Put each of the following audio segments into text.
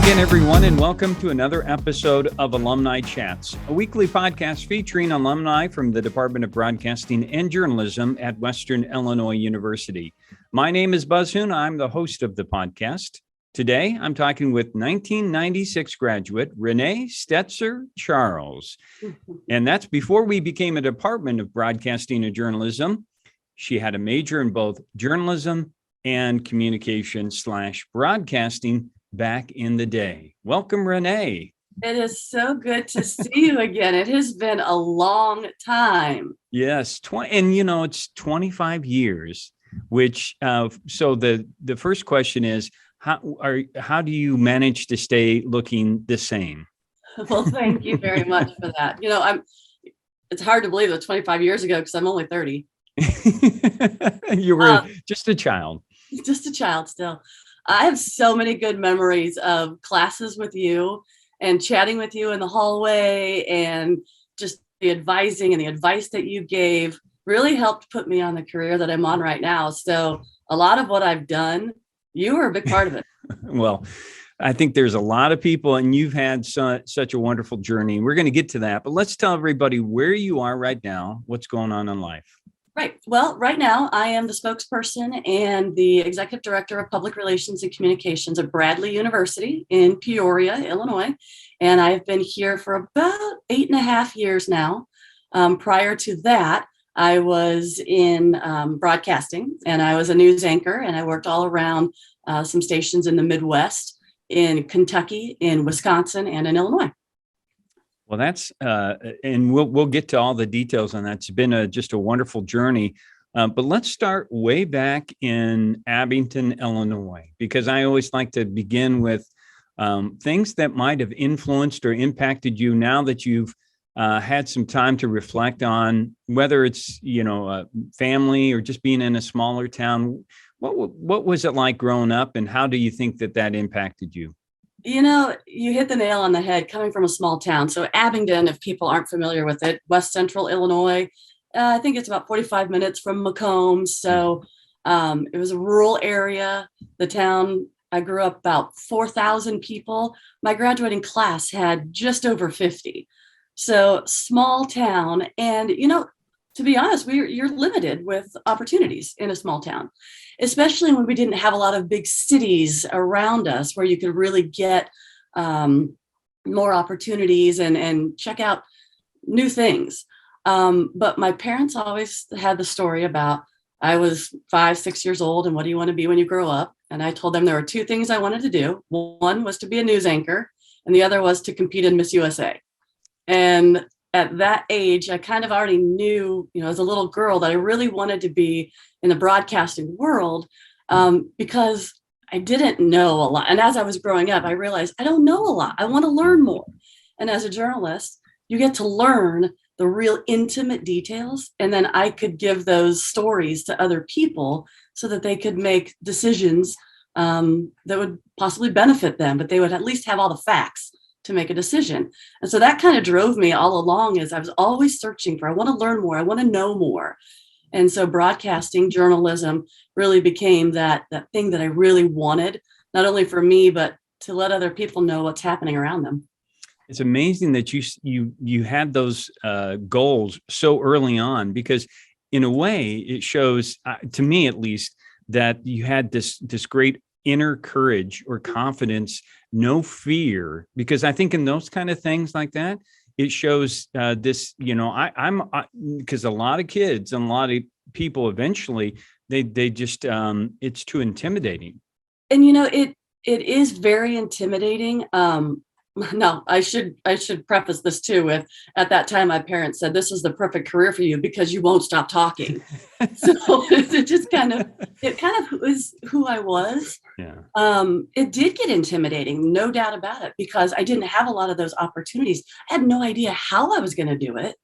again, everyone, and welcome to another episode of Alumni Chats, a weekly podcast featuring alumni from the Department of Broadcasting and Journalism at Western Illinois University. My name is Buzz Hoon. I'm the host of the podcast. Today, I'm talking with 1996 graduate Renee Stoetzer Charles. And that's before we became a Department of Broadcasting and Journalism. She had a major in both journalism and communication/broadcasting back in the day. Welcome, Renee. It is so good to see you again. It has been a long time. Yes, it's 25 years, which so the first question is, how do you manage to stay looking the same? Well, thank you very much for that. It's hard to believe that 25 years ago because I'm only 30. You were just a child. Just a child still. I have so many good memories of classes with you and chatting with you in the hallway, and just the advising and the advice that you gave really helped put me on the career that I'm on right now. So a lot of what I've done, you were a big part of it. Well, I think there's a lot of people, and you've had such a wonderful journey. We're going to get to that, but let's tell everybody where you are right now, what's going on in life. Right. Well, right now I am the spokesperson and the executive director of public relations and communications at Bradley University in Peoria, Illinois. And I've been here for about 8.5 years now. Prior to that, I was in broadcasting, and I was a news anchor, and I worked all around some stations in the Midwest, in Kentucky, in Wisconsin, and in Illinois. Well, that's and we'll get to all the details on that. It's been just a wonderful journey. But let's start way back in Abington, Illinois, because I always like to begin with things that might have influenced or impacted you now that you've had some time to reflect on, whether it's, family or just being in a smaller town. What was it like growing up, and how do you think that impacted you? You hit the nail on the head coming from a small town. So Abington, if people aren't familiar with it, West Central Illinois, I think it's about 45 minutes from Macomb. So it was a rural area. The town, I grew up about 4,000 people. My graduating class had just over 50. So small town. And, to be honest, you're limited with opportunities in a small town, especially when we didn't have a lot of big cities around us where you could really get more opportunities and check out new things. But my parents always had the story about, I was 5, 6 years old, and what do you want to be when you grow up? And I told them there were 2 things I wanted to do. One was to be a news anchor, and the other was to compete in Miss USA. And at that age, I kind of already knew, as a little girl, that I really wanted to be in the broadcasting world because I didn't know a lot. And as I was growing up, I realized I don't know a lot. I want to learn more. And as a journalist, you get to learn the real intimate details. And then I could give those stories to other people so that they could make decisions that would possibly benefit them, but they would at least have all the facts to make a decision. And so that kind of drove me all along, as I was always searching for, I want to learn more, I want to know more. And so broadcasting, journalism really became that thing that I really wanted, not only for me, but to let other people know what's happening around them. It's amazing that you had those goals so early on, because in a way it shows, to me at least, that you had this great inner courage or confidence, no fear, because I think in those kind of things like that, it shows this, because a lot of kids and a lot of people eventually, they just, it's too intimidating. And, it is very intimidating. No, I should preface this too with, at that time, my parents said, this is the perfect career for you because you won't stop talking. So it kind of was who I was. Yeah. It did get intimidating, no doubt about it, because I didn't have a lot of those opportunities. I had no idea how I was going to do it,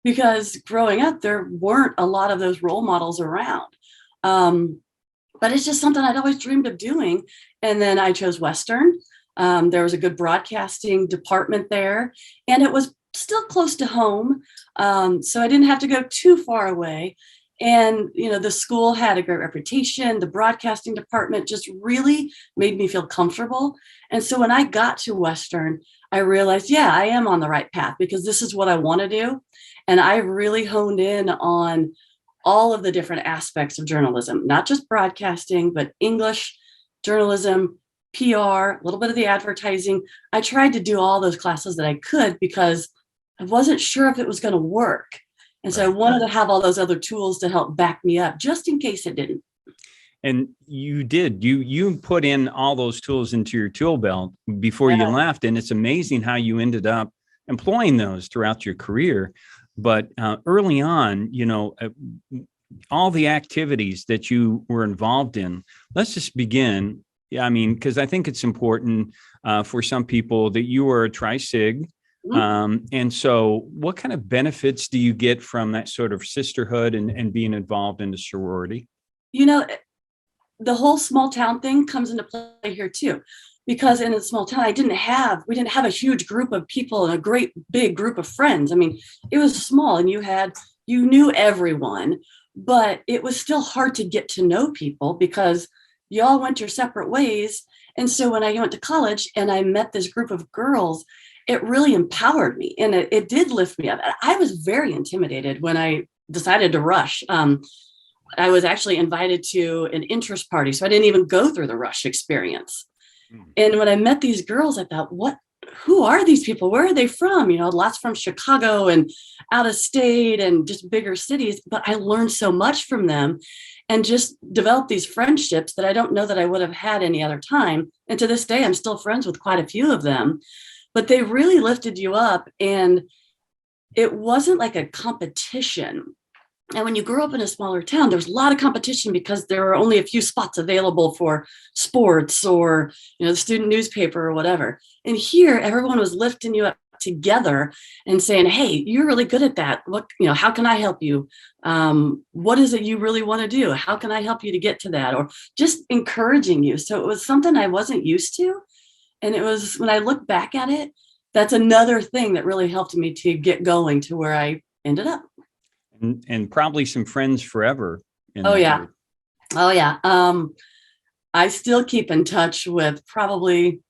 because growing up, there weren't a lot of those role models around. But it's just something I'd always dreamed of doing. And then I chose Western. There was a good broadcasting department there, and it was still close to home. So I didn't have to go too far away. And, the school had a great reputation. The broadcasting department just really made me feel comfortable. And so when I got to Western, I realized, yeah, I am on the right path because this is what I want to do. And I really honed in on all of the different aspects of journalism, not just broadcasting, but English, journalism, PR, a little bit of the advertising. I tried to do all those classes that I could because I wasn't sure if it was going to work. And so I wanted to have all those other tools to help back me up just in case it didn't. And you did. You put in all those tools into your tool belt before you left. And it's amazing how you ended up employing those throughout your career. But early on, all the activities that you were involved in, let's just begin. I mean, because I think it's important for some people that you were a tri-sig. And so what kind of benefits do you get from that sort of sisterhood and being involved in the sorority? The whole small town thing comes into play here too, because in a small town, we didn't have a huge group of people and a great big group of friends. I mean, it was small and you knew everyone, but it was still hard to get to know people because you all went your separate ways. And so when I went to college and I met this group of girls, it really empowered me and it did lift me up. I was very intimidated when I decided to rush. I was actually invited to an interest party, so I didn't even go through the rush experience. And when I met these girls, I thought, who are these people? Where are they from? Lots from Chicago and out of state and just bigger cities. But I learned so much from them and just developed these friendships that I don't know that I would have had any other time. And to this day, I'm still friends with quite a few of them. But they really lifted you up. And it wasn't like a competition. And when you grow up in a smaller town, there's a lot of competition because there are only a few spots available for sports or, the student newspaper or whatever. And here, everyone was lifting you up together and saying, hey, you're really good at that. How can I help you? What is it you really want to do? How can I help you to get to that? Or just encouraging you. So it was something I wasn't used to. And it was, when I look back at it, that's another thing that really helped me to get going to where I ended up. And probably some friends forever. Oh, yeah. I still keep in touch with probably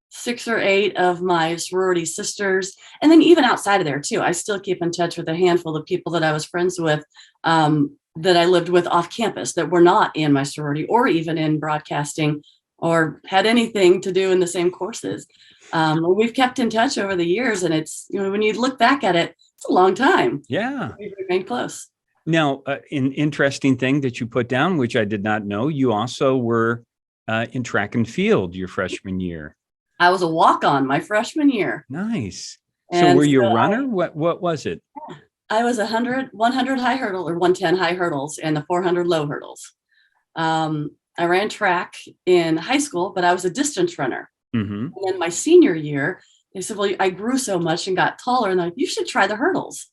6 or 8 of my sorority sisters. And then even outside of there too, I still keep in touch with a handful of people that I was friends with, that I lived with off campus that were not in my sorority or even in broadcasting or had anything to do in the same courses. We've kept in touch over the years, and it's, when you look back at it, it's a long time. Yeah. We've remained close. Now, an interesting thing that you put down, which I did not know, you also were in track and field your freshman year. I was a walk-on my freshman year. Nice. And so were you a runner? What was it? I was 100 high hurdle or 110 high hurdles and the 400 low hurdles. I ran track in high school, but I was a distance runner. Mm-hmm. And then my senior year, they said, well, I grew so much and got taller, and you should try the hurdles.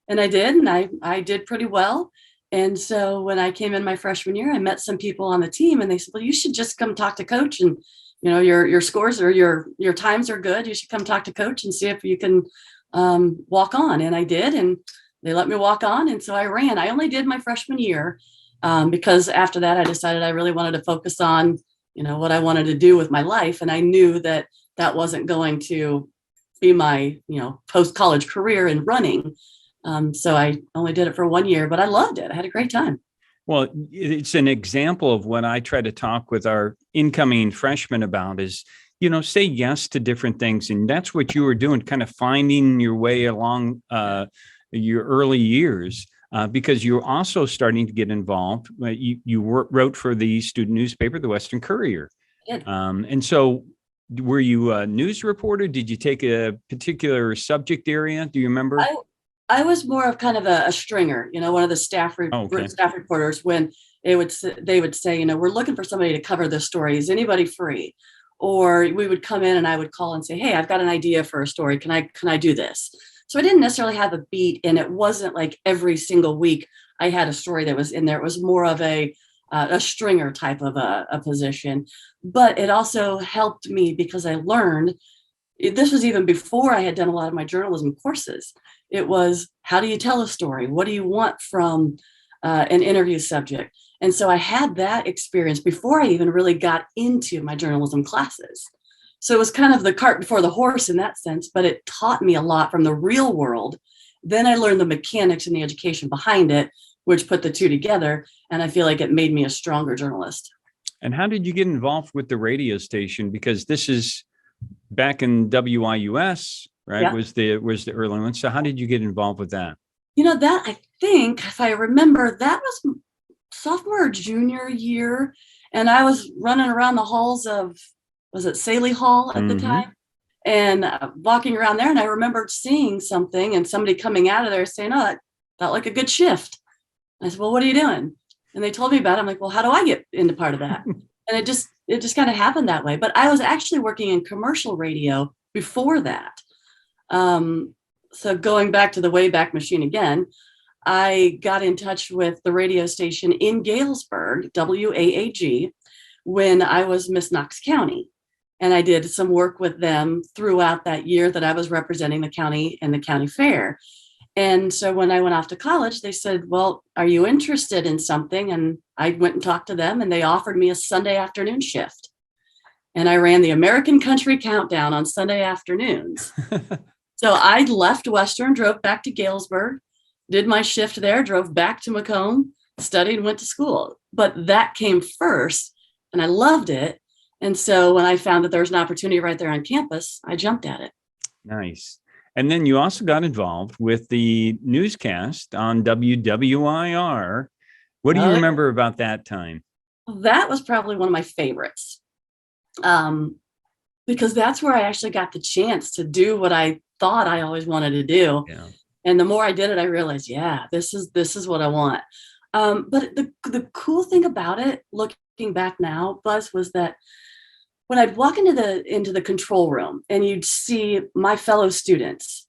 And I did, and I did pretty well. And so when I came in my freshman year, I met some people on the team, and they said, well, you should just come talk to coach, and your scores or your times are good. You should come talk to coach and see if you can walk on. And I did, and they let me walk on. And so I ran. I only did my freshman year because after that, I decided I really wanted to focus on, what I wanted to do with my life. And I knew that wasn't going to be my, post-college career in running. So I only did it for 1 year, but I loved it. I had a great time. Well, it's an example of what I try to talk with our incoming freshmen about is, say yes to different things. And that's what you were doing, kind of finding your way along your early years, because you're also starting to get involved. You wrote for the student newspaper, the Western Courier. And so were you a news reporter? Did you take a particular subject area? Do you remember? I was more of kind of a stringer, one of the staff reporters. When they would say, we're looking for somebody to cover this story. Is anybody free? Or we would come in and I would call and say, hey, I've got an idea for a story. Can I do this? So I didn't necessarily have a beat, and it wasn't like every single week I had a story that was in there. It was more of a stringer type of a position, but it also helped me because I learned. This was even before I had done a lot of my journalism courses. It was, how do you tell a story? What do you want from an interview subject. And so I had that experience before I even really got into my journalism classes. So it was kind of the cart before the horse in that sense, but it taught me a lot from the real world. Then I learned the mechanics and the education behind it, which put the two together. And I feel like it made me a stronger journalist. And how did you get involved with the radio station? Because this is back in WIUS, right? Yeah. Was the early one. So how did you get involved with that? That I think, if I remember, that was sophomore or junior year. And I was running around the halls of, was it Saley Hall at the time? And walking around there. And I remembered seeing something and somebody coming out of there saying, oh, that felt like a good shift. I said, well, what are you doing? And they told me about it. I'm like, well, how do I get into part of that? And it just kind of happened that way. But I was actually working in commercial radio before that. So going back to the Wayback Machine again, I got in touch with the radio station in Galesburg, WAAG, when I was Miss Knox County. And I did some work with them throughout that year that I was representing the county and the county fair. And so when I went off to college, they said, well, are you interested in something? And I went and talked to them and they offered me a Sunday afternoon shift. And I ran the American Country Countdown on Sunday afternoons. So I left Western, drove back to Galesburg, did my shift there, drove back to Macomb, studied, and went to school. But that came first and I loved it. And so when I found that there was an opportunity right there on campus, I jumped at it. Nice. And then you also got involved with the newscast on WWIR. What do you remember about that time? That was probably one of my favorites, because that's where I actually got the chance to do what I thought I always wanted to do. Yeah. And the more I did it, I realized, yeah, this is what I want. But the cool thing about it, looking back now, Buzz, was that when I'd walk into the control room and you'd see my fellow students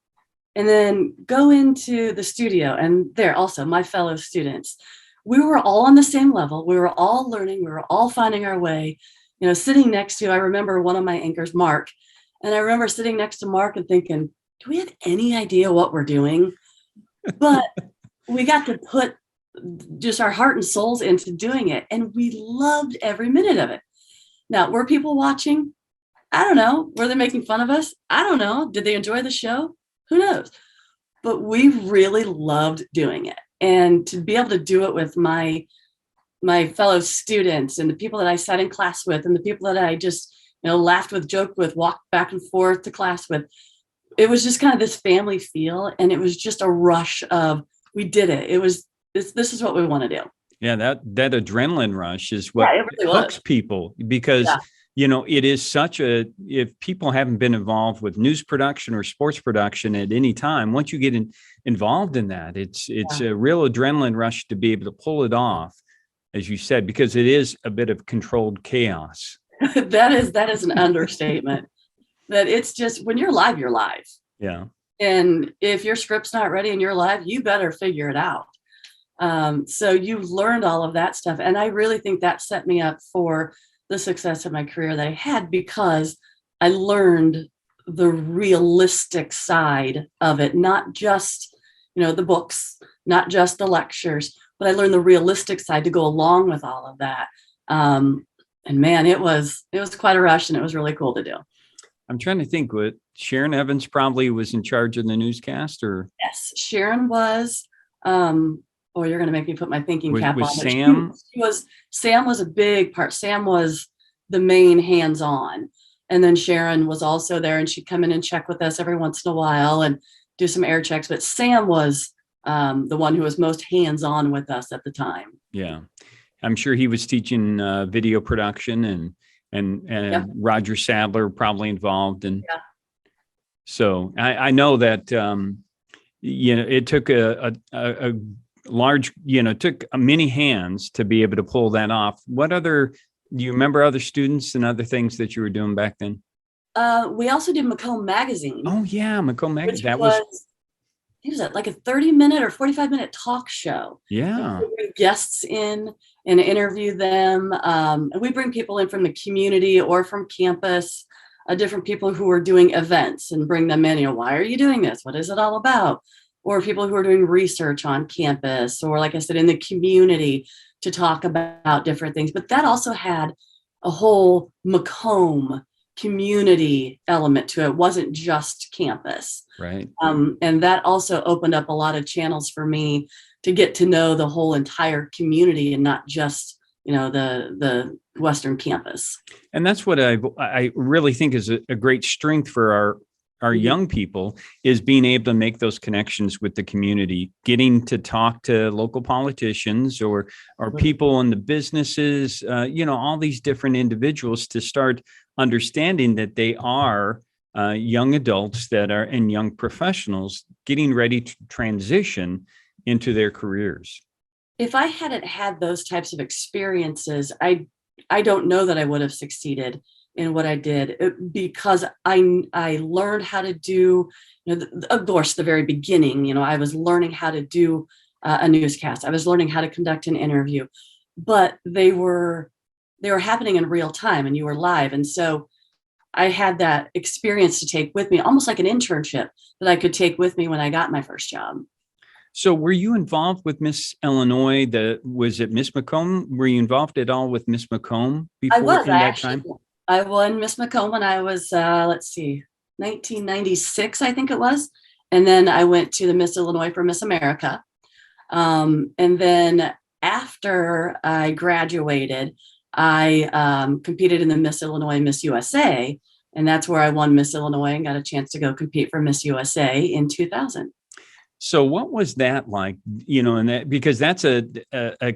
and then go into the studio and there also my fellow students, we were all on the same level. We were all learning. We were all finding our way, sitting next to, I remember one of my anchors, Mark, and I remember sitting next to Mark and thinking, do we have any idea what we're doing? But we got to put just our heart and souls into doing it. And we loved every minute of it. Now, were people watching? I don't know. Were they making fun of us? I don't know. Did they enjoy the show? Who knows? But we really loved doing it. And to be able to do it with my fellow students and the people that I sat in class with and the people that I just, laughed with, joked with, walked back and forth to class with, it was just kind of this family feel. And it was just a rush of, we did it. This is what we want to do. Yeah, that adrenaline rush is what really hooks people because, it is if people haven't been involved with news production or sports production at any time, once you get involved in that, it's a real adrenaline rush to be able to pull it off, as you said, because it is a bit of controlled chaos. That is an understatement. That it's just, when you're live, you're live. Yeah. And if your script's not ready and you're live, you better figure it out. So you've learned all of that stuff. And I really think that set me up for the success of my career that I had, because I learned the realistic side of it, not just, the books, not just the lectures, but I learned the realistic side to go along with all of that. And man, it was quite a rush and it was really cool to do. I'm trying to think, what Sharon Evans probably was in charge of the newscast, or? Yes, Sharon was, oh, you're going to make me put my thinking cap on. Sam? Sam was a big part. Sam was the main hands-on. And then Sharon was also there, and she'd come in and check with us every once in a while and do some air checks. But Sam was the one who was most hands-on with us at the time. Yeah. I'm sure he was teaching video production and Roger Sadler probably involved. And so I know that, it took a large, took many hands to be able to pull that off. Do you remember other students and other things that you were doing back then? We also did Macomb Magazine. Oh yeah, Macomb Magazine. It was like a 30-minute or 45-minute talk show. Yeah. We bring guests in and interview them. And we bring people in from the community or from campus, different people who are doing events, and bring them in. Why are you doing this? What is it all about? or people who are doing research on campus, or like I said, in the community to talk about different things. But that also had a whole Macomb community element to it. It wasn't just campus. Right. And that also opened up a lot of channels for me to get to know the whole entire community and not just, the Western campus. And that's what I really think is a great strength for our Mhm. young people, is being able to make those connections with the community, getting to talk to local politicians or people in the businesses, all these different individuals, to start understanding that they are young adults that are, and young professionals getting ready to transition into their careers. If I hadn't had those types of experiences, I don't know that I would have succeeded in what I did, because I learned how to do, of course, the very beginning, I was learning how to do a newscast. I was learning how to conduct an interview, but they were happening in real time and you were live. And so I had that experience to take with me, almost like an internship that I could take with me when I got my first job. So were you involved with Miss Illinois? Was it Miss Macomb? Were you involved at all with Miss Macomb before in that time? I won Miss Macomb when I was, 1996, I think it was. And then I went to the Miss Illinois for Miss America. And then after I graduated, I competed in the Miss Illinois, Miss USA. And that's where I won Miss Illinois and got a chance to go compete for Miss USA in 2000. So what was that like, and that, because that's a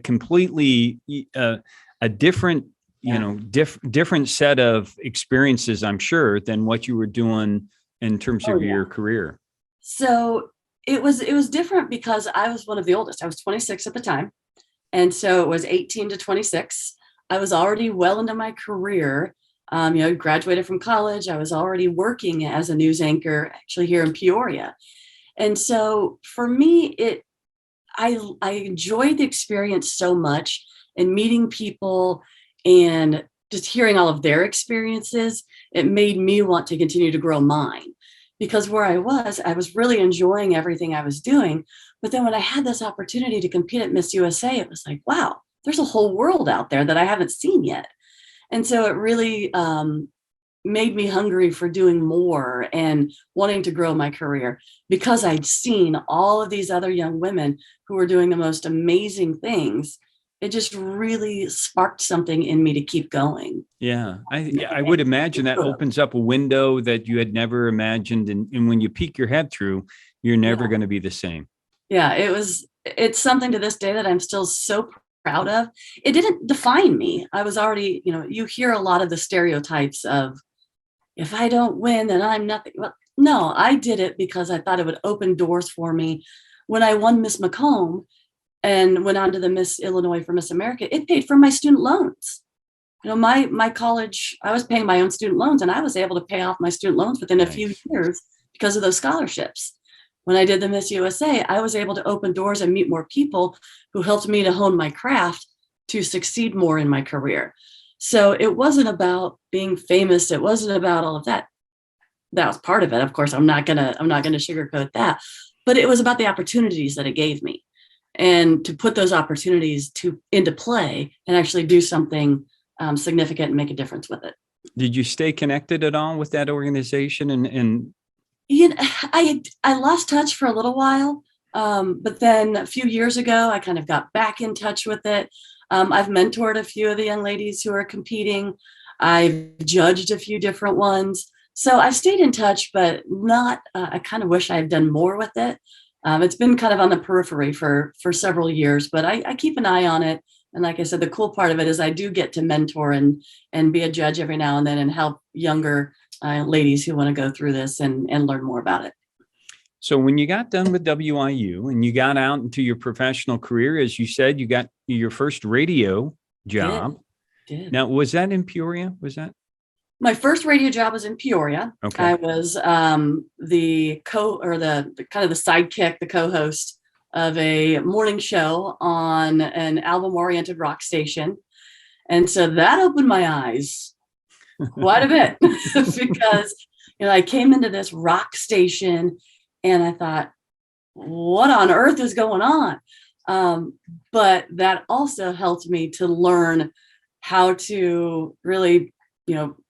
completely a different, different set of experiences, I'm sure, than what you were doing in terms of your career. So it was different because I was one of the oldest. I was 26 at the time. And so it was 18 to 26. I was already well into my career. Graduated from college. I was already working as a news anchor, actually here in Peoria. And so for me, I enjoyed the experience so much, and meeting people and just hearing all of their experiences. It made me want to continue to grow mine, because where I was really enjoying everything I was doing. But then when I had this opportunity to compete at Miss USA, it was like, wow, there's a whole world out there that I haven't seen yet. And so it really made me hungry for doing more and wanting to grow my career, because I'd seen all of these other young women who were doing the most amazing things. It just really sparked something in me to keep going. Yeah, I would imagine that opens up a window that you had never imagined. And when you peek your head through, you're never going to be the same. Yeah, it's something to this day that I'm still so proud of. It didn't define me. I was already, you hear a lot of the stereotypes of, if I don't win, then I'm nothing. Well, no, I did it because I thought it would open doors for me. When I won Miss Macomb and went on to the Miss Illinois for Miss America, it paid for my student loans. My college, I was paying my own student loans, and I was able to pay off my student loans within a few years because of those scholarships. When I did the Miss USA, I was able to open doors and meet more people who helped me to hone my craft to succeed more in my career. So it wasn't about being famous. It wasn't about all of that. That was part of it. Of course, I'm not gonna sugarcoat that, but it was about the opportunities that it gave me, and to put those opportunities into play and actually do something significant and make a difference with it. Did you stay connected at all with that organization? And I lost touch for a little while, but then a few years ago, I kind of got back in touch with it. I've mentored a few of the young ladies who are competing. I've judged a few different ones. So I've stayed in touch, but not, I kind of wish I had done more with it. It's been kind of on the periphery for several years, but I keep an eye on it. And like I said, the cool part of it is I do get to mentor and be a judge every now and then, and help younger ladies who want to go through this and learn more about it. So when you got done with WIU and you got out into your professional career, as you said, you got your first radio job. Did. Now, was that in Peoria? Was that? My first radio job was in Peoria. Okay. I was the kind of the sidekick, the co-host of a morning show on an album-oriented rock station. And so that opened my eyes quite a bit because, I came into this rock station and I thought, what on earth is going on? But that also helped me to learn how to really,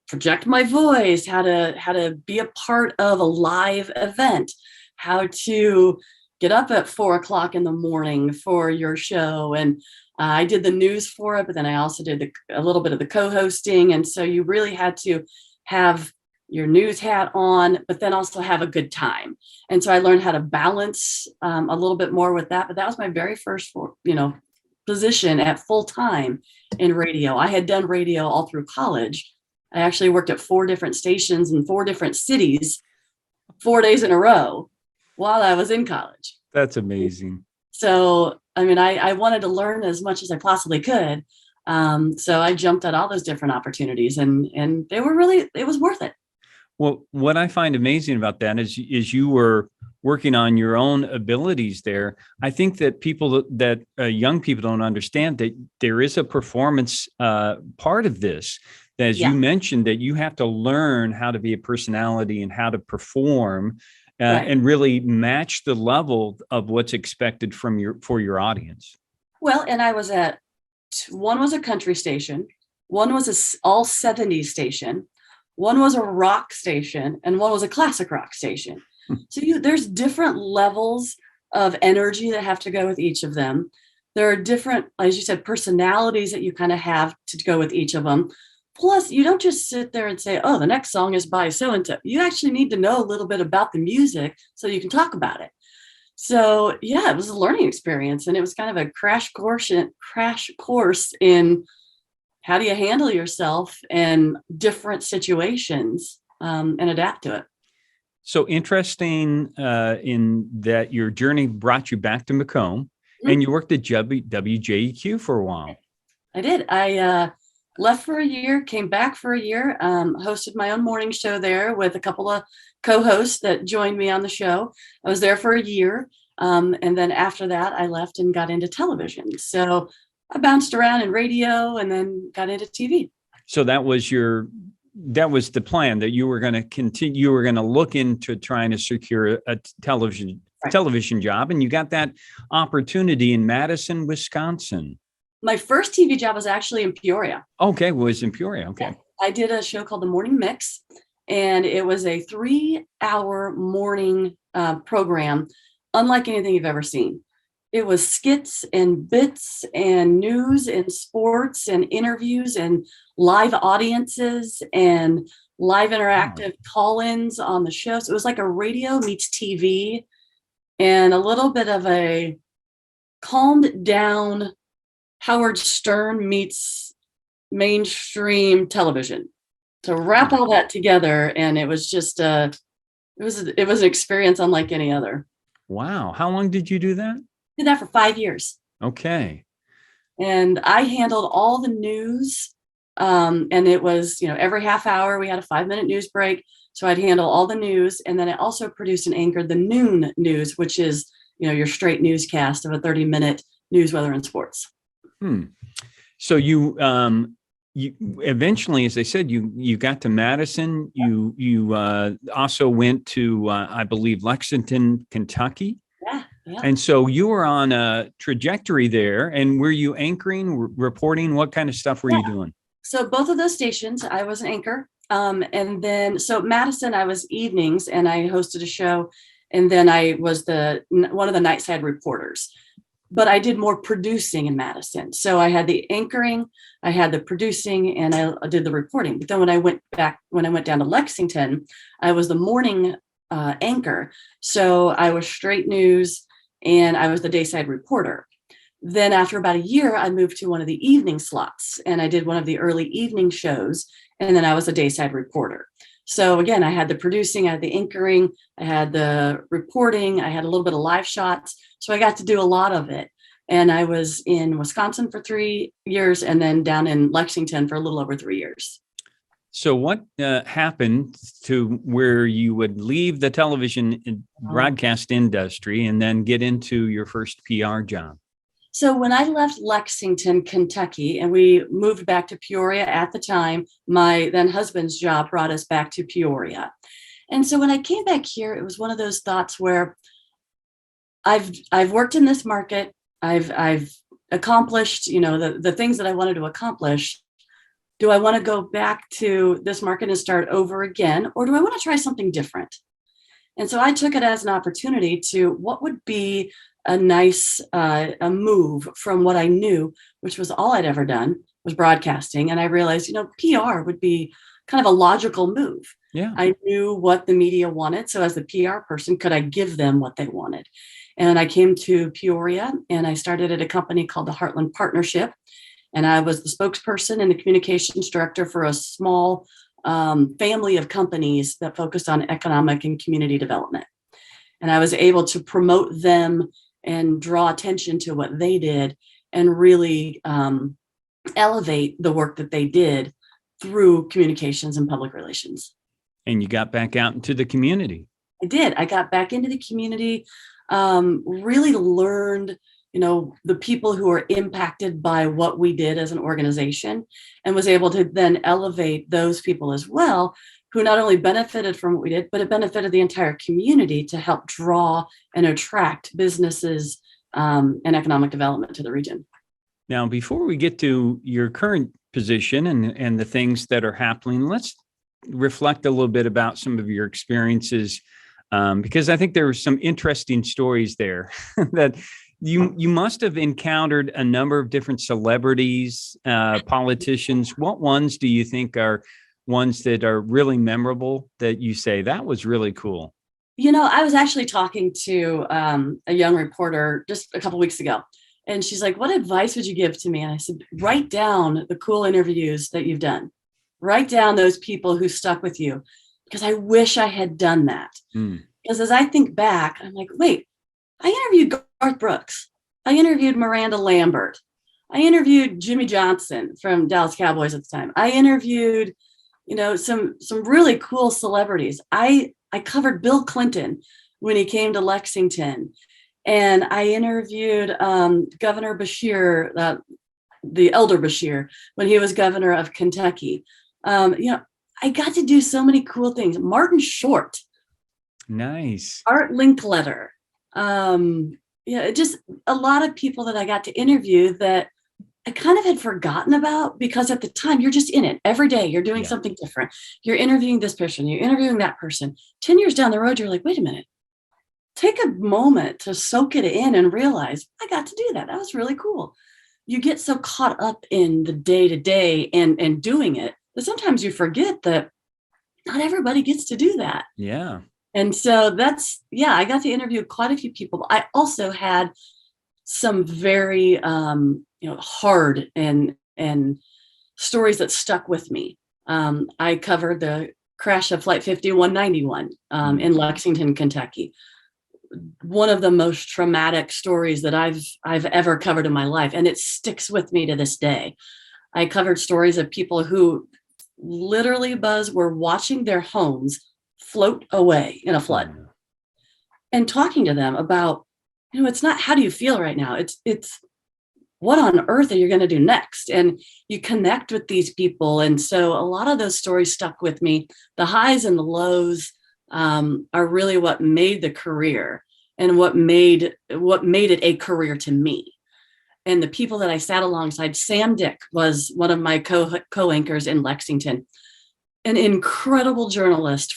project my voice, how to be a part of a live event, how to get up at 4 o'clock in the morning for your show. And I did the news for it, but then I also did a little bit of the co-hosting. And so you really had to have your news hat on, but then also have a good time. And so I learned how to balance a little bit more with that. But that was my very first, position at full time in radio. I had done radio all through college. I actually worked at 4 different stations in 4 different cities, 4 days in a row while I was in college. That's amazing. So, I mean, I wanted to learn as much as I possibly could. So I jumped at all those different opportunities, and it was worth it. Well, what I find amazing about that is you were working on your own abilities there. I think that young people don't understand that there is a performance part of this. As you mentioned, that you have to learn how to be a personality and how to perform and really match the level of what's expected for your audience. Well, and I was one was a country station, one was a all 70s station, one was a rock station, and one was a classic rock station. So there's different levels of energy that have to go with each of them. There are different, as you said, personalities that you kind of have to go with each of them. Plus, you don't just sit there and say, oh, the next song is by so-and-so. You actually need to know a little bit about the music so you can talk about it. So yeah, it was a learning experience, and it was kind of a crash course in how do you handle yourself in different situations and adapt to it. So interesting in that your journey brought you back to Macomb, and you worked at WJEQ for a while. I did. I left for a year, came back for a year, hosted my own morning show there with a couple of co-hosts that joined me on the show. I was there for a year. And then after that, I left and got into television. So I bounced around in radio and then got into TV. So that was the plan, that you were going to continue, you were going to look into trying to secure a television job. And you got that opportunity in Madison, Wisconsin. My first TV job was actually in Peoria. Okay, was in Peoria. Okay. Yeah. I did a show called The Morning Mix, and it was a 3-hour morning program, unlike anything you've ever seen. It was skits and bits and news and sports and interviews and live audiences and live interactive call-ins on the show. So it was like a radio meets TV and a little bit of a calmed down Howard Stern meets mainstream television, to wrap all that together. And it was just it was an experience unlike any other. Wow. How long did you do that? Did that for 5 years. Okay. And I handled all the news. And it was, every half hour we had a 5-minute news break. So I'd handle all the news. And then I also produced and anchored the noon news, which is, your straight newscast of a 30-minute news, weather, and sports. So you eventually, as I said, you got to Madison. You also went to, I believe, Lexington, Kentucky. Yeah. And so you were on a trajectory there. And were you anchoring, reporting? What kind of stuff were you doing? So both of those stations, I was an anchor. And then, so Madison, I was evenings, and I hosted a show. And then I was one of the nightside reporters. But I did more producing in Madison. So I had the anchoring, I had the producing, and I did the reporting. But then when I went down to Lexington, I was the morning anchor. So I was straight news, and I was the dayside reporter. Then after about a year, I moved to one of the evening slots, and I did one of the early evening shows. And then I was a dayside reporter. So again, I had the producing, I had the anchoring, I had the reporting, I had a little bit of live shots. So I got to do a lot of it. And I was in Wisconsin for 3 years, and then down in Lexington for a little over 3 years. So what happened to where you would leave the television broadcast industry and then get into your first PR job? So when I left Lexington, Kentucky, and we moved back to Peoria at the time, my then husband's job brought us back to Peoria. And so when I came back here, it was one of those thoughts where I've worked in this market. I've accomplished, the things that I wanted to accomplish. Do I want to go back to this market and start over again, or do I want to try something different? And so I took it as an opportunity to what would be a nice a move from what I knew, which was all I'd ever done was broadcasting. And I realized, PR would be kind of a logical move. Yeah. I knew what the media wanted. So as the PR person, could I give them what they wanted? And I came to Peoria and I started at a company called the Heartland Partnership. And I was the spokesperson and the communications director for a small family of companies that focused on economic and community development. And I was able to promote them and draw attention to what they did and really elevate the work that they did through communications and public relations. And you got back out into the community. I did. I got back into the community, really learned the people who are impacted by what we did as an organization, and was able to then elevate those people as well, who not only benefited from what we did, but it benefited the entire community to help draw and attract businesses and economic development to the region. Now, before we get to your current position and the things that are happening, let's reflect a little bit about some of your experiences, because I think there were some interesting stories there that you must have encountered a number of different celebrities, politicians. What ones do you think are ones that are really memorable that you say that was really cool? I was actually talking to a young reporter just a couple weeks ago, and she's like, "What advice would you give to me?" And I said, "Write down the cool interviews that you've done. Write down those people who stuck with you, because I wish I had done that." Because as I think back, I'm like, wait, I interviewed Garth Brooks. I interviewed Miranda Lambert. I interviewed Jimmy Johnson from Dallas Cowboys at the time. I interviewed, some really cool celebrities. I covered Bill Clinton when he came to Lexington. And I interviewed Governor Bashir, the elder Bashir, when he was governor of Kentucky. I got to do so many cool things. Martin Short. Nice. Art Linkletter. Just a lot of people that I got to interview that I kind of had forgotten about, because at the time you're just in it every day. You're doing something different. You're interviewing this person, you're interviewing that person. 10 years down the road, you're like, wait a minute, take a moment to soak it in and realize I got to do that. That was really cool. You get so caught up in the day to day and doing it that sometimes you forget that not everybody gets to do that. Yeah. And so I got to interview quite a few people. I also had some very, hard and stories that stuck with me. I covered the crash of Flight 5191 in Lexington, Kentucky. One of the most traumatic stories that I've ever covered in my life, and it sticks with me to this day. I covered stories of people who literally, Buzz, were watching their homes float away in a flood, and talking to them about, it's not how do you feel right now, it's what on earth are you going to do next? And you connect with these people. And so a lot of those stories stuck with me. The highs and the lows are really what made the career, and what made it a career to me. And the people that I sat alongside, Sam Dick was one of my co-anchors in Lexington, an incredible journalist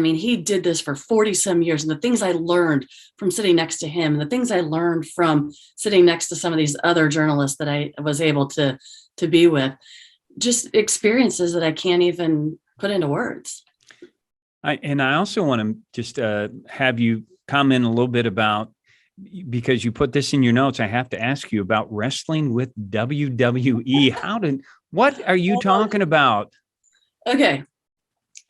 he did this for 40 some years. And the things I learned from sitting next to him, and the things I learned from sitting next to some of these other journalists that I was able to be with, just experiences that I can't even put into words. I also want to just have you comment a little bit about, because you put this in your notes, I have to ask you about wrestling with WWE. What are you talking about? Okay.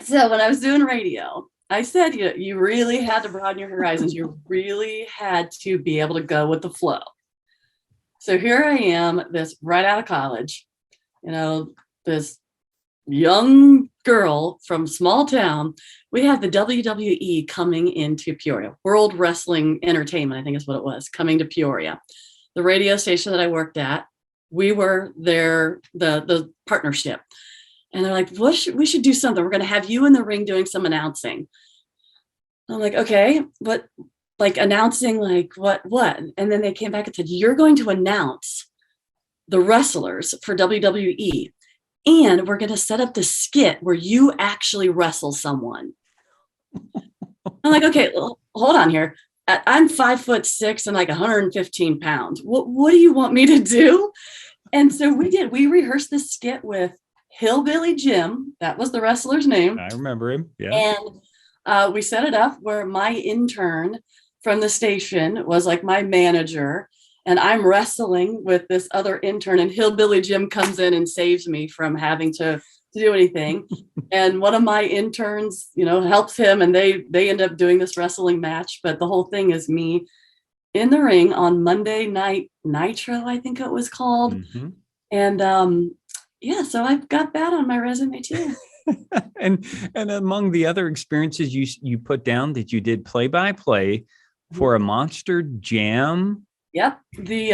So when I was doing radio, I said, you really had to broaden your horizons. You really had to be able to go with the flow. So here I am, this right out of college, this young girl from small town. We had the WWE coming into Peoria, World Wrestling Entertainment, I think is what it was, coming to Peoria. The radio station that I worked at, we were there, the partnership. And they're like, we should do something. We're going to have you in the ring doing some announcing. I'm like, okay, but like announcing like what, and then they came back and said, you're going to announce the wrestlers for WWE, and we're going to set up this skit where you actually wrestle someone. I'm like, okay, well, hold on here. I'm 5'6" and like 115 pounds. What do you want me to do? And so we rehearsed this skit with Hillbilly Jim. That was the wrestler's name. I remember him. Yeah. And we set it up where my intern from the station was like my manager, and I'm wrestling with this other intern, and Hillbilly Jim comes in and saves me from having to do anything. And one of my interns, helps him, and they end up doing this wrestling match. But the whole thing is me in the ring on Monday Night Nitro, I think it was called. Mm-hmm. And yeah, so I've got that on my resume too. and among the other experiences you put down that you did play-by-play for a Monster Jam. Yep. This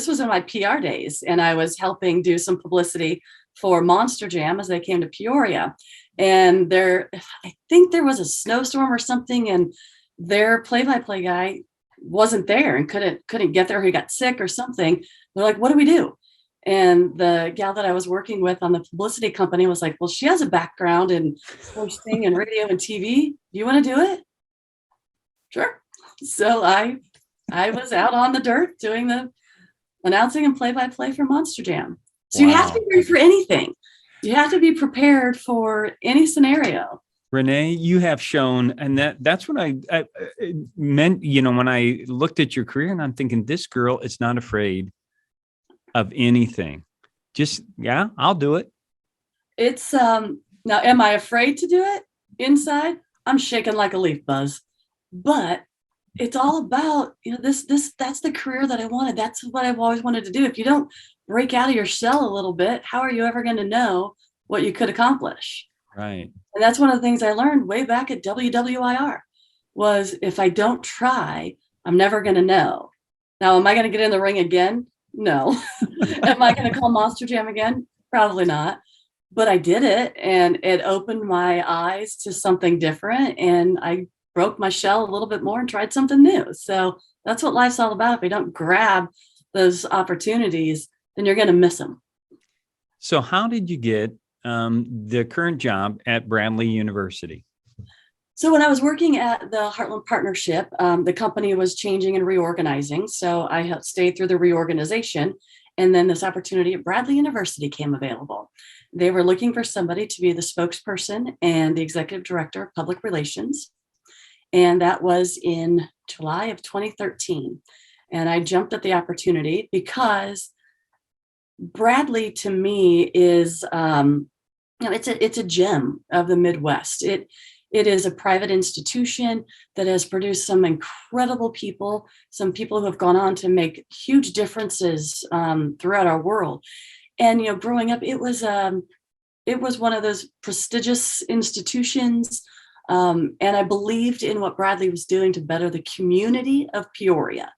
was in my PR days, and I was helping do some publicity for Monster Jam as they came to Peoria. And I think there was a snowstorm or something, and their play-by-play guy wasn't there and couldn't get there. He got sick or something. They're like, what do we do? And the gal that I was working with on the publicity company was like, well, she has a background in hosting and radio and TV. Do you want to do it? Sure. So I was out on the dirt doing the announcing and play-by-play for Monster Jam. So you have to be ready for anything. You have to be prepared for any scenario. Renee, you have shown, and that's what I meant, when I looked at your career, and I'm thinking, this girl is not afraid of anything. Just, yeah, I'll do it. It's, now, am I afraid to do it inside? I'm shaking like a leaf, Buzz. But it's all about, that's the career that I wanted. That's what I've always wanted to do. If you don't break out of your shell a little bit, how are you ever going to know what you could accomplish? Right. And that's one of the things I learned way back at WWIR was, if I don't try, I'm never going to know. Now, am I going to get in the ring again? No. Am I going to call Monster Jam again? Probably not. But I did it, and it opened my eyes to something different, and I broke my shell a little bit more and tried something new. So that's what life's all about. If you don't grab those opportunities, then you're going to miss them. So how did you get the current job at Bradley University? So when I was working at the Heartland Partnership, the company was changing and reorganizing. So I had stayed through the reorganization. And then this opportunity at Bradley University came available. They were looking for somebody to be the spokesperson and the executive director of public relations. And that was in July of 2013. And I jumped at the opportunity because Bradley, to me, is it's a gem of the Midwest. It is a private institution that has produced some incredible people, some people who have gone on to make huge differences throughout our world. And growing up, it was one of those prestigious institutions. And I believed in what Bradley was doing to better the community of Peoria.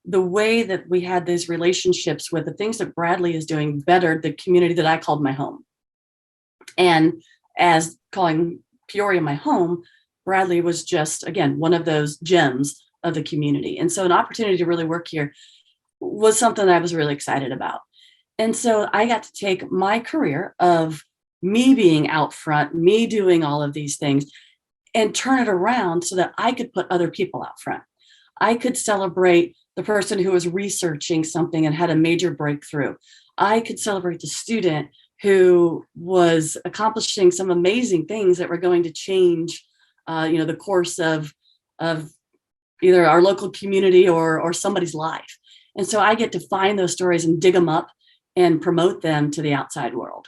The way that we had these relationships with the things that Bradley is doing bettered the community that I called my home. And as calling Peoria my home, Bradley was just, again, one of those gems of the community. And so an opportunity to really work here was something that I was really excited about. And so I got to take my career of me being out front, me doing all of these things, and turn it around so that I could put other people out front. I could celebrate the person who was researching something and had a major breakthrough. I could celebrate the student who was accomplishing some amazing things that were going to change, the course of either our local community or somebody's life. And so I get to find those stories and dig them up and promote them to the outside world.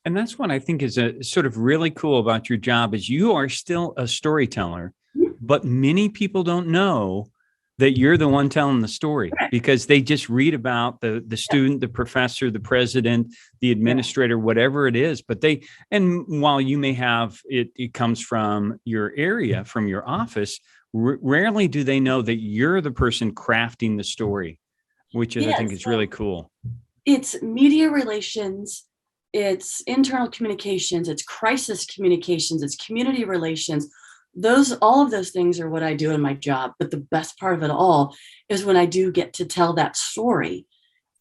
And that's what I think is a sort of really cool about your job is you are still a storyteller, but many people don't know that you're the one telling the story because they just read about the student, the professor, the president, the administrator, whatever it is. But while you may have it comes from your area, from your office, rarely do they know that you're the person crafting the story, which I think is really cool. It's media relations, it's internal communications, it's crisis communications, it's community relations. all of those things are what I do in my job. But the best part of it all is when I do get to tell that story,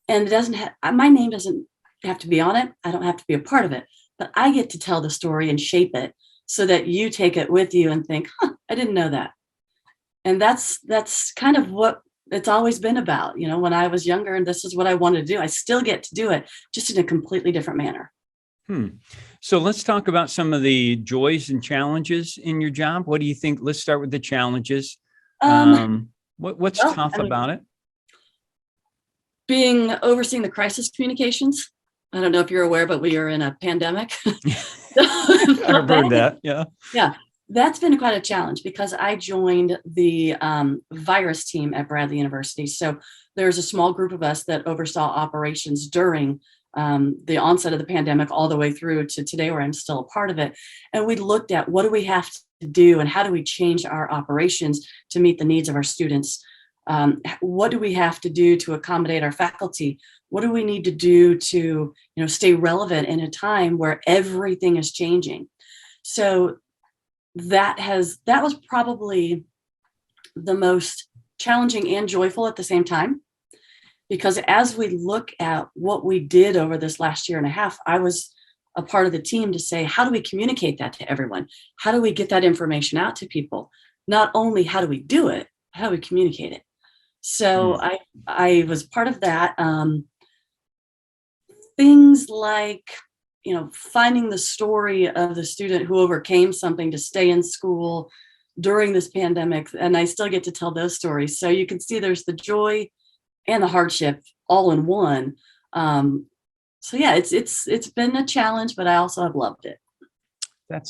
and it doesn't have, my name doesn't have to be on it. I don't have to be a part of it, but I get to tell the story and shape it so that you take it with you and think, huh, I didn't know that. And that's kind of what it's always been about. When I was younger and this is what I wanted to do, I still get to do it just in a completely different manner. So let's talk about some of the joys and challenges in your job. What do you think? Let's start with the challenges. What's tough about it? Overseeing the crisis communications. I don't know if you're aware, but we are in a pandemic. I've heard that. Yeah. Yeah. That's been quite a challenge because I joined the virus team at Bradley University. So there's a small group of us that oversaw operations during the onset of the pandemic all the way through to today, where I'm still a part of it. And we looked at what do we have to do and how do we change our operations to meet the needs of our students? What do we have to do to accommodate our faculty? What do we need to do to, stay relevant in a time where everything is changing? So that was probably the most challenging and joyful at the same time, because as we look at what we did over this last year and a half, I was a part of the team to say, how do we communicate that to everyone? How do we get that information out to people? Not only how do we do it, how do we communicate it? So I was part of that. Things like, finding the story of the student who overcame something to stay in school during this pandemic. And I still get to tell those stories. So you can see there's the joy and the hardship all in one. So yeah, it's been a challenge, but I also have loved it. I'm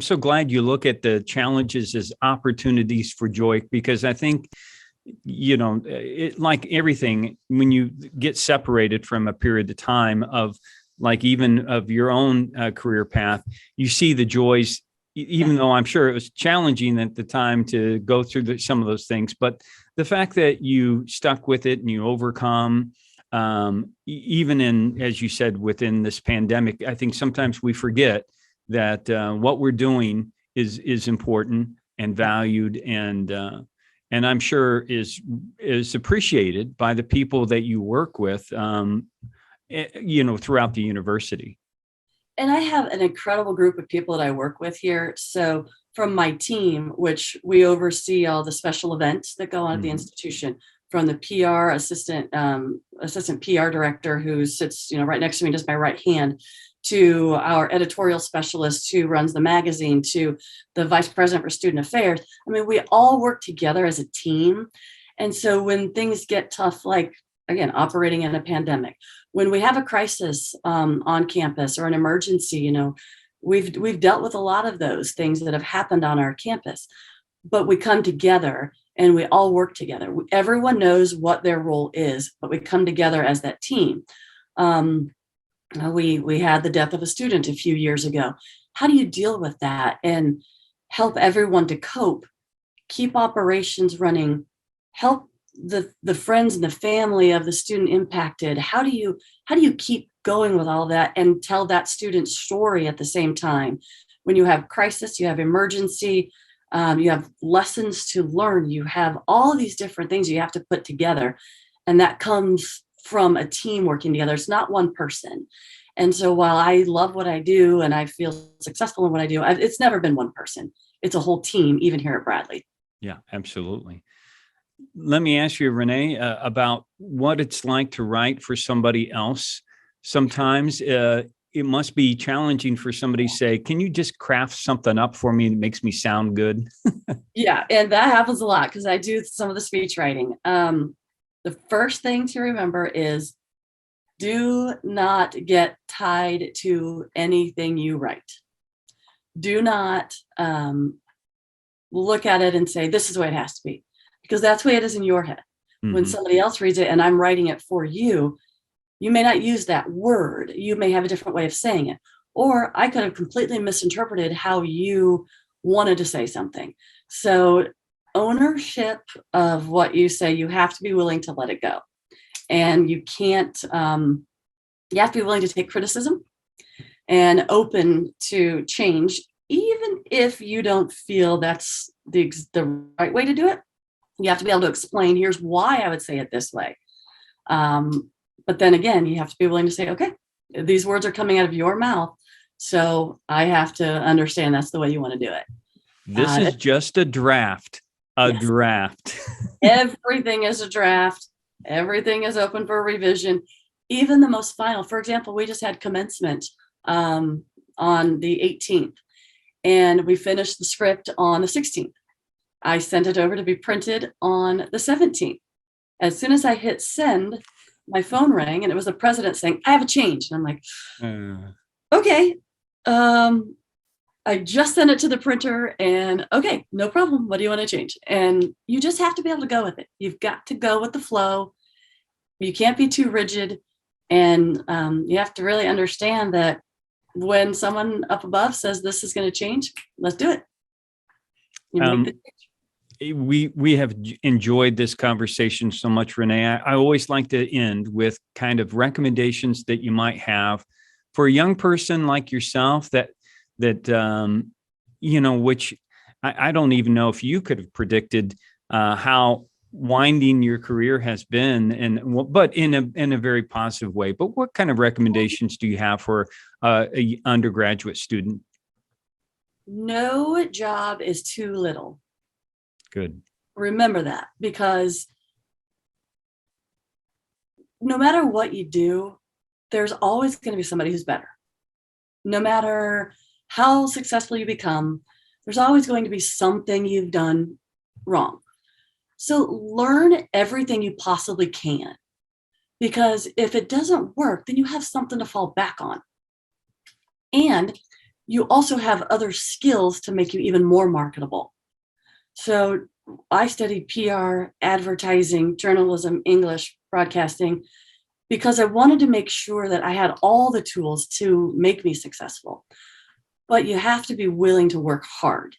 so glad you look at the challenges as opportunities for joy, because I think, like everything, when you get separated from a period of time of even of your own career path, you see the joys, even though I'm sure it was challenging at the time to go through some of those things. But the fact that you stuck with it and you overcome, even in, as you said, within this pandemic, I think sometimes we forget that what we're doing is important and valued, and I'm sure is appreciated by the people that you work with, throughout the university. And I have an incredible group of people that I work with here. So from my team, which we oversee all the special events that go on at the institution, from the PR assistant PR director who sits, right next to me, just my right hand, to our editorial specialist who runs the magazine, to the vice president for student affairs. I mean, we all work together as a team. And so when things get tough, like, again, operating in a pandemic, when we have a crisis on campus or an emergency, we've dealt with a lot of those things that have happened on our campus, but we come together and we all work together. Everyone knows what their role is, but we come together as that team. We had the death of a student a few years ago. How do you deal with that and help everyone to cope, keep operations running, help the friends and the family of the student impacted? How do you keep going with all that and tell that student's story at the same time? When you have crisis, you have emergency, you have lessons to learn, you have all these different things you have to put together, and that comes from a team working together. It's not one person. And so while I love what I do and I feel successful in what I do, it's never been one person. It's a whole team, even here at Bradley. Yeah, absolutely. Let me ask you, Renee, about what it's like to write for somebody else. Sometimes it must be challenging for somebody to say, can you just craft something up for me that makes me sound good? Yeah, and that happens a lot because I do some of the speech writing. The first thing to remember is do not get tied to anything you write. Do not look at it and say, this is the way it has to be, because that's the way it is in your head. Mm-hmm. When somebody else reads it and I'm writing it for you, you may not use that word. You may have a different way of saying it. Or I could have completely misinterpreted how you wanted to say something. So ownership of what you say, you have to be willing to let it go. And you can't, you have to be willing to take criticism and open to change even if you don't feel that's the right way to do it, you have to be able to explain, here's why I would say it this way. But then again, you have to be willing to say, okay, these words are coming out of your mouth, so I have to understand that's the way you want to do it. This is just a draft. Yes. Draft. Everything is a draft. Everything is open for revision. Even the most final. For example, we just had commencement on the 18th, and we finished the script on the 16th. I sent it over to be printed on the 17th. As soon as I hit send, my phone rang, and it was the president saying, I have a change. And I'm like, okay. I just sent it to the printer, and okay, no problem. What do you want to change? And you just have to be able to go with it. You've got to go with the flow. You can't be too rigid. And you have to really understand that when someone up above says this is going to change, let's do it. We have enjoyed this conversation so much, Renee. I always like to end with kind of recommendations that you might have for a young person like yourself that which I don't even know if you could have predicted how winding your career has been, but in a very positive way. But what kind of recommendations do you have for a undergraduate student? No job is too little. Good. Remember that, because no matter what you do, there's always going to be somebody who's better. No matter how successful you become, there's always going to be something you've done wrong. So learn everything you possibly can, because if it doesn't work, then you have something to fall back on. And you also have other skills to make you even more marketable. So I studied PR, advertising, journalism, English, broadcasting, because I wanted to make sure that I had all the tools to make me successful. But you have to be willing to work hard.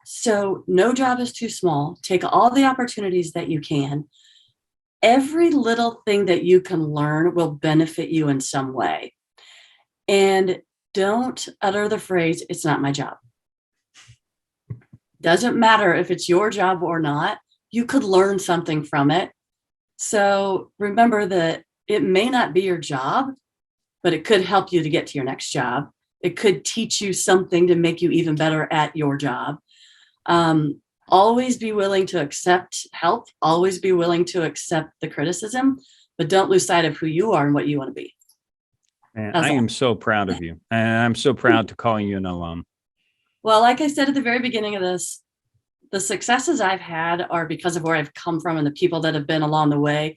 So no job is too small. Take all the opportunities that you can. Every little thing that you can learn will benefit you in some way. And don't utter the phrase, it's not my job. Doesn't matter if it's your job or not. You could learn something from it. So remember that it may not be your job, but it could help you to get to your next job. It could teach you something to make you even better at your job. Always be willing to accept help. Always be willing to accept the criticism, but don't lose sight of who you are and what you want to be. Man, I am so proud of you. And I'm so proud to call you an alum. Well, like I said at the very beginning of this, the successes I've had are because of where I've come from and the people that have been along the way.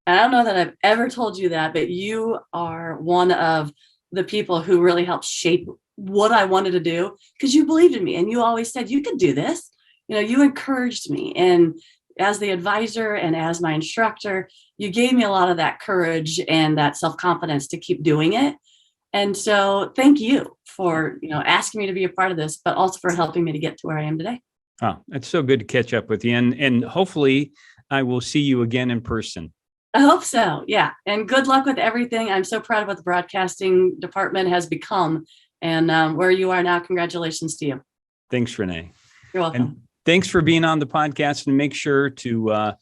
And I don't know that I've ever told you that, but you are one of the people who really helped shape what I wanted to do, because you believed in me and you always said you could do this. You encouraged me. And as the advisor and as my instructor, you gave me a lot of that courage and that self-confidence to keep doing it. And so thank you for, asking me to be a part of this, but also for helping me to get to where I am today. Oh, it's so good to catch up with you. And hopefully I will see you again in person. I hope so. Yeah. And good luck with everything. I'm so proud of what the broadcasting department has become, and where you are now. Congratulations to you. Thanks, Renee. You're welcome. And thanks for being on the podcast, and make sure to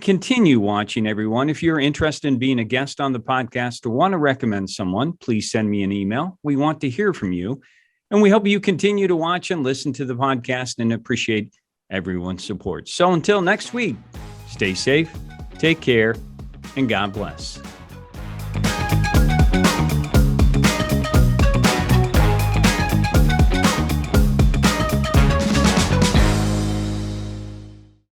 continue watching, everyone. If you're interested in being a guest on the podcast or want to recommend someone, please send me an email. We want to hear from you, and we hope you continue to watch and listen to the podcast and appreciate everyone's support. So until next week, stay safe, take care, and God bless.